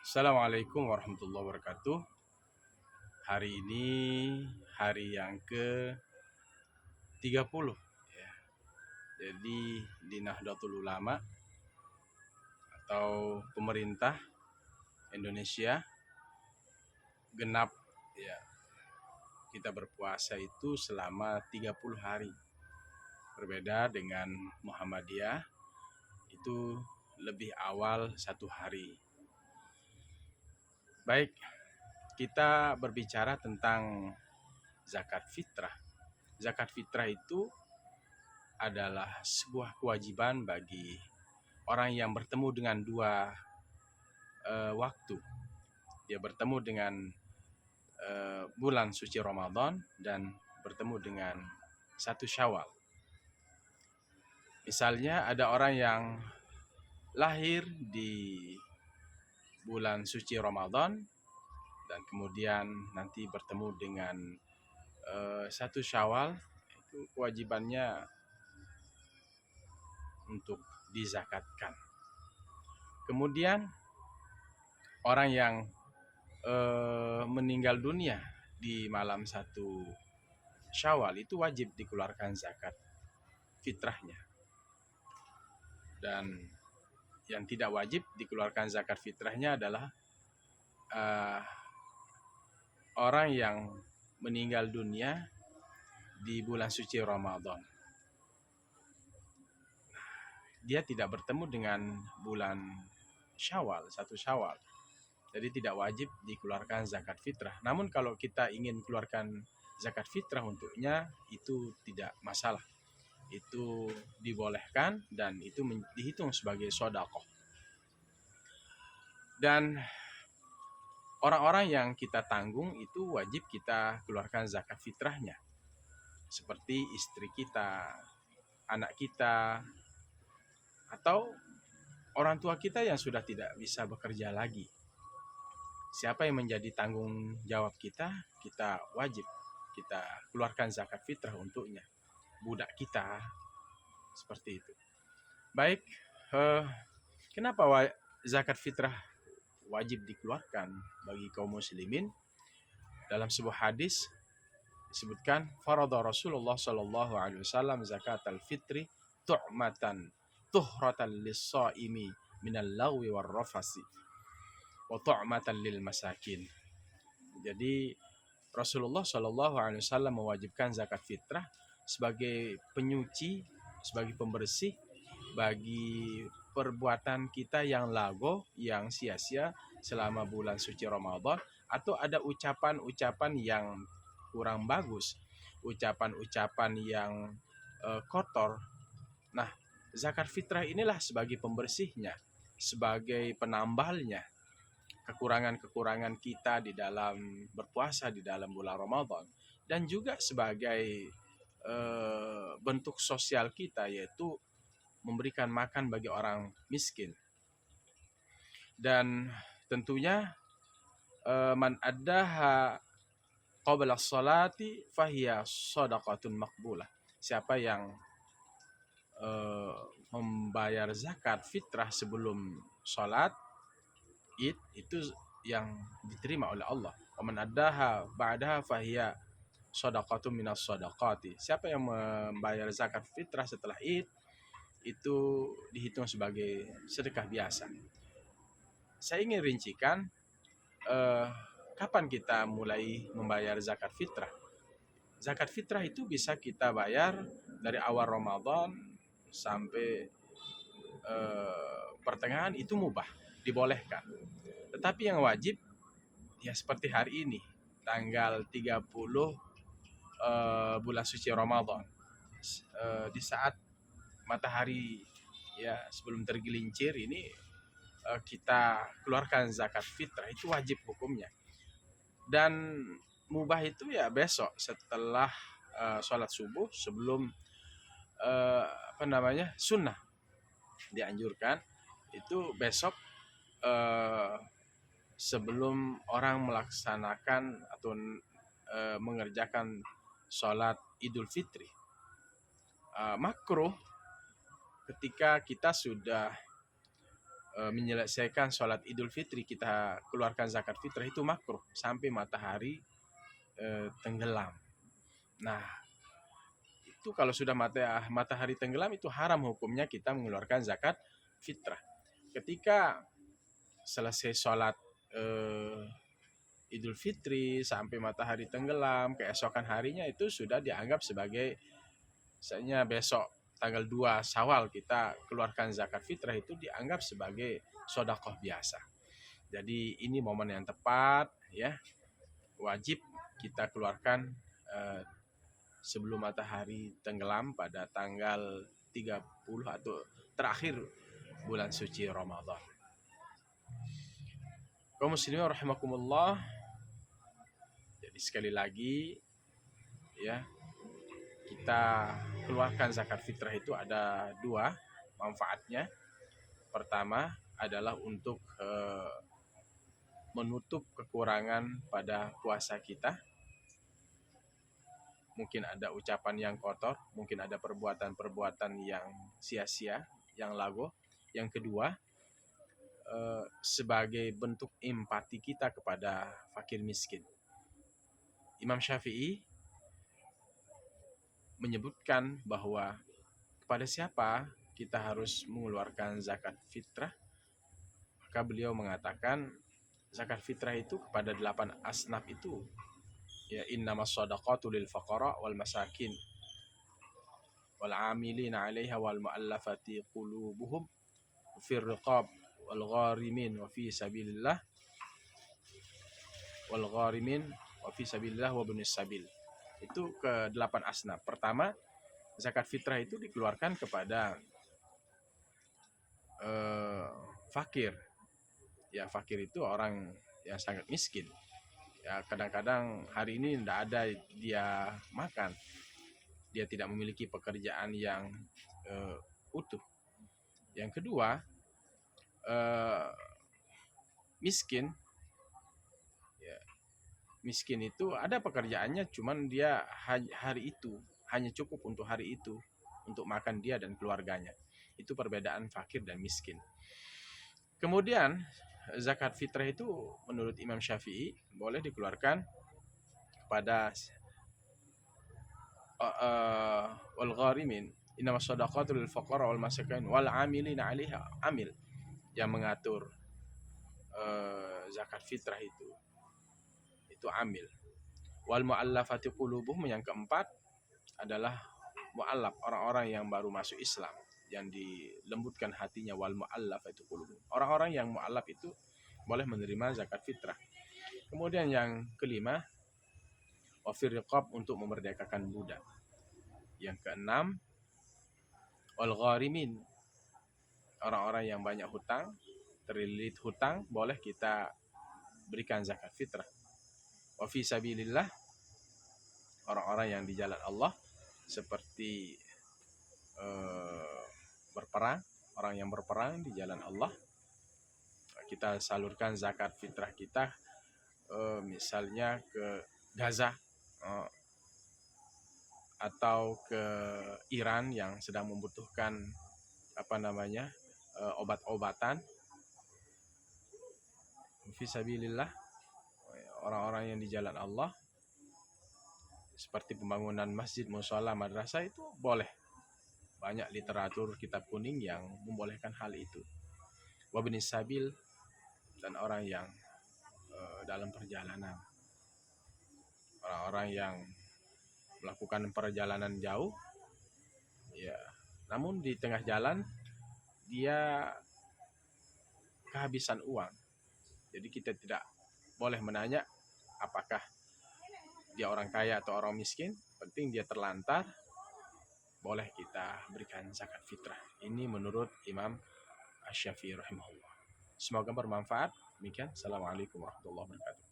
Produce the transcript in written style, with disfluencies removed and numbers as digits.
Assalamualaikum warahmatullahi wabarakatuh. Hari ini hari yang ke-30 ya. Jadi di Nahdlatul Ulama atau pemerintah Indonesia genap ya, kita berpuasa itu selama 30 hari. Berbeda dengan Muhammadiyah, itu lebih awal 1 hari. Baik, kita berbicara tentang zakat fitrah. Zakat fitrah itu adalah sebuah kewajiban bagi orang yang bertemu dengan dua waktu. Dia bertemu dengan bulan suci Ramadan dan bertemu dengan 1 Syawal. Misalnya ada orang yang lahir di bulan suci Ramadan dan kemudian nanti bertemu dengan 1 Syawal, itu kewajibannya untuk dizakatkan. Kemudian orang yang meninggal dunia di malam 1 Syawal itu wajib dikeluarkan zakat fitrahnya. Dan yang tidak wajib dikeluarkan zakat fitrahnya adalah orang yang meninggal dunia di bulan suci Ramadan. Dia tidak bertemu dengan bulan Syawal, 1 Syawal. Jadi tidak wajib dikeluarkan zakat fitrah. Namun kalau kita ingin keluarkan zakat fitrah untuknya, itu tidak masalah. Itu dibolehkan dan itu dihitung sebagai sedekah. Dan orang-orang yang kita tanggung itu wajib kita keluarkan zakat fitrahnya. Seperti istri kita, anak kita, atau orang tua kita yang sudah tidak bisa bekerja lagi. Siapa yang menjadi tanggung jawab kita, kita wajib kita keluarkan zakat fitrah untuknya. Budak kita, seperti itu. Baik, kenapa zakat fitrah wajib dikeluarkan bagi kaum muslimin? Dalam sebuah hadis disebutkan, farada Rasulullah sallallahu alaihi wasallam zakat al-fitri tu'matan tuhratan lis-shaimi minal lagwi war rafasi wa tu'matan lil masakin. Jadi Rasulullah sallallahu alaihi wasallam mewajibkan zakat fitrah sebagai penyuci, sebagai pembersih bagi perbuatan kita yang lago, yang sia-sia selama bulan suci Ramadan, atau ada ucapan-ucapan yang kurang bagus, ucapan-ucapan yang kotor. Nah, zakat fitrah inilah sebagai pembersihnya, sebagai penambalnya kekurangan-kekurangan kita di dalam berpuasa di dalam bulan Ramadan, dan juga sebagai bentuk sosial kita, yaitu memberikan makan bagi orang miskin. Dan tentunya man addaha qabla sholati fahiya shadaqatun maqbulah. Siapa yang membayar zakat fitrah sebelum sholat Id, itu yang diterima oleh Allah. Wa man addaha ba'daha fahiya shadaqatun minas shadaqati. Siapa yang membayar zakat fitrah setelah Id, itu dihitung sebagai sedekah biasa. Saya ingin rincikan kapan kita mulai membayar zakat fitrah. Zakat fitrah itu bisa kita bayar dari awal Ramadan sampai pertengahan, itu mubah, dibolehkan. Tetapi yang wajib ya seperti hari ini, tanggal 30 bulan suci Ramadan, di saat matahari ya sebelum tergelincir ini, kita keluarkan zakat fitrah, itu wajib hukumnya. Dan mubah itu ya besok setelah sholat subuh, sebelum sunnah, dianjurkan itu besok sebelum orang melaksanakan atau mengerjakan sholat Idul Fitri. Makruh ketika kita sudah menyelesaikan sholat Idul Fitri kita keluarkan zakat fitrah itu makruh sampai matahari tenggelam. Nah, itu kalau sudah matahari tenggelam itu haram hukumnya kita mengeluarkan zakat fitrah. Ketika selesai sholat Idul Fitri sampai matahari tenggelam, keesokan harinya itu sudah dianggap sebagai, misalnya besok tanggal 2 Syawal kita keluarkan zakat fitrah, itu dianggap sebagai sedekah biasa. Jadi ini momen yang tepat ya, wajib kita keluarkan sebelum matahari tenggelam pada tanggal 30 atau terakhir bulan suci Ramadan. Kaum muslimin rahimakumullah. Jadi sekali lagi ya, kita keluarkan zakat fitrah itu ada dua manfaatnya. Pertama adalah untuk menutup kekurangan pada puasa kita. Mungkin ada ucapan yang kotor, mungkin ada perbuatan-perbuatan yang sia-sia, yang lago. Yang kedua, sebagai bentuk empati kita kepada fakir miskin. Imam Syafi'i menyebutkan bahwa kepada siapa kita harus mengeluarkan zakat fitrah, maka beliau mengatakan zakat fitrah itu kepada 8 asnaf itu. Ya, innamas shadaqatu lil faqara wal masakin wal amilina 'alaiha wal mu'allafati qulubuhum fir riqab wal gharimin wa fi sabilillah wa ibnis sabil. Itu ke 8 asnaf. Pertama, zakat fitrah itu dikeluarkan kepada fakir. Ya, fakir itu orang yang sangat miskin. Ya, kadang-kadang hari ini tidak ada dia makan, dia tidak memiliki pekerjaan yang utuh. Yang kedua, miskin. Ya, miskin itu ada pekerjaannya, cuman dia hari itu hanya cukup untuk hari itu, untuk makan dia dan keluarganya. Itu perbedaan fakir dan miskin. Kemudian zakat fitrah itu menurut Imam Syafi'i boleh dikeluarkan kepada wal gharimin, innamas shadaqatu lil faqara wal masakin wal amilina 'alaiha, amil yang mengatur zakat fitrah itu amil. Wal mu'allafati qulubuhum, yang keempat adalah mu'allaf, orang-orang yang baru masuk Islam, yang dilembutkan hatinya. Wal mu'allafati qulubuhum, orang-orang yang mu'allaf itu boleh menerima zakat fitrah. Kemudian yang kelima, wa fir riqab, untuk memerdekakan budak. Yang keenam, wal gharimin, orang-orang yang banyak hutang, terlilit hutang, boleh kita berikan zakat fitrah. Wa fi sabilillah, orang-orang yang di jalan Allah, seperti berperang, orang yang berperang di jalan Allah, kita salurkan zakat fitrah kita misalnya ke Gaza atau ke Iran yang sedang membutuhkan obat-obatan. Fisabilillah, orang-orang yang di jalan Allah, seperti pembangunan masjid, mushola, madrasah, itu boleh. Banyak literatur kitab kuning yang membolehkan hal itu. Wa ibnis sabil, dan orang yang dalam perjalanan, orang-orang yang melakukan perjalanan jauh ya, namun di tengah jalan dia kehabisan uang. Jadi kita tidak boleh menanya apakah dia orang kaya atau orang miskin, penting dia terlantar, boleh kita berikan zakat fitrah. Ini menurut Imam Asy-Syafi'i rahimahullah. Semoga bermanfaat. Demikian. Assalamualaikum warahmatullahi wabarakatuh.